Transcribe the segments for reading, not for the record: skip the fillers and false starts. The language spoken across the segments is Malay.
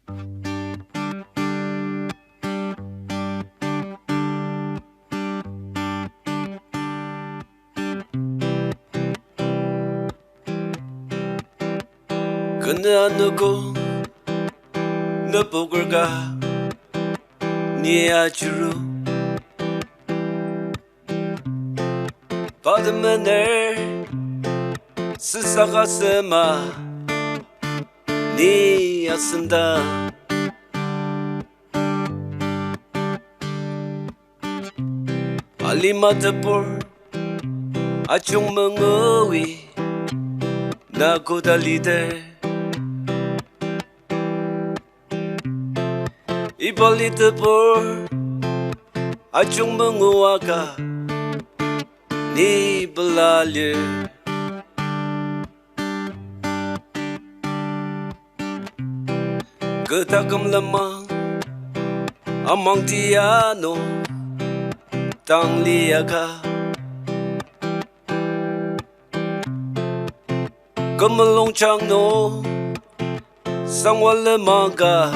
Kena nuku Napukurka Ni ajuru Pada mener Sesaka sema Ni asenda Alima tepur Acung mengawi Nakoda lider Ibalik tepur Acung menguaka Ni belalir Ketakam lemang Amang tiano Tang liaka Kemelong chang no Sangwa lemang ka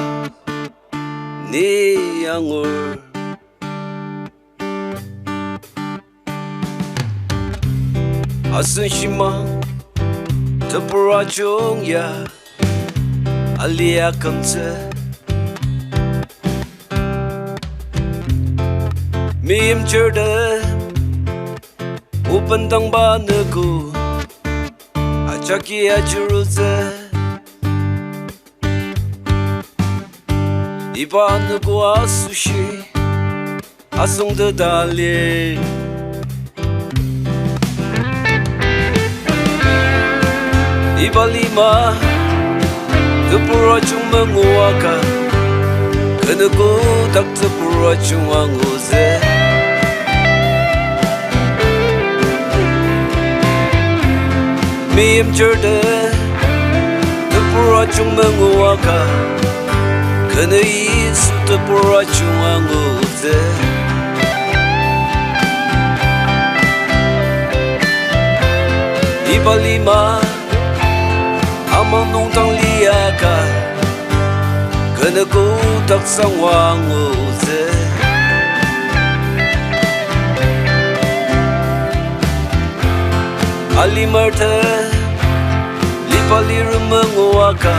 Ni angur Asun shima Tepura chung ya Alia kamse Miyim cherde Upandang ba nagu Achaki ajuruze Iba nagu asushi Asung de dali Iba lima Tepura chung menguaka Kena ku tak tepura chung anguze Miyim cherde Tepura chung menguaka Kena isu tepura chung anguze Iba lima Amang nung tang liaka Kena ku tak sang wanguze Ali merte Lipa liru menguaka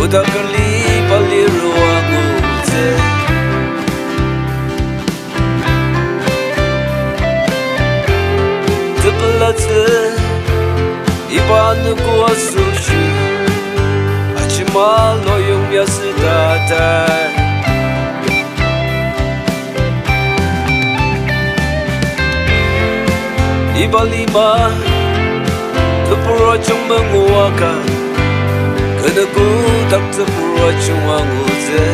Udakan lipa liru wanguze Tepelatze Ibanu ku asushi Achima loyong biasa datar Iba lima Tepura chung menguaka Kena ku tak tepura chung anguze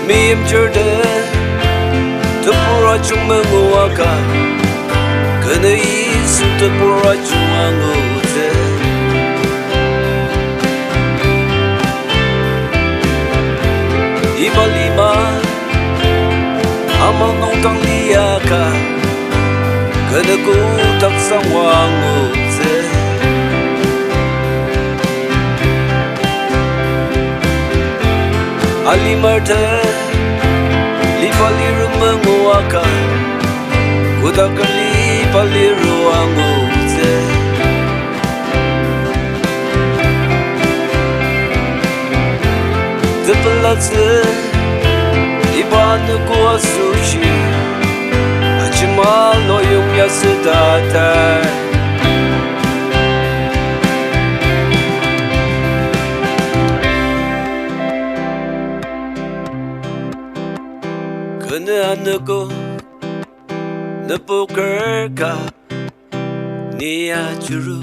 Miyim cherde Tepura chung menguaka Kena isu tepura chung anguze Iba lima Amang nung tang liaka Kena ku tak sang wanguze Ali merte Lipa liru menguaka Kudakan lipa liru anguze Tepelatze Ibanu ku asushi Achima loyong biasa datar Kena nagu Napuker ka Ni ajuru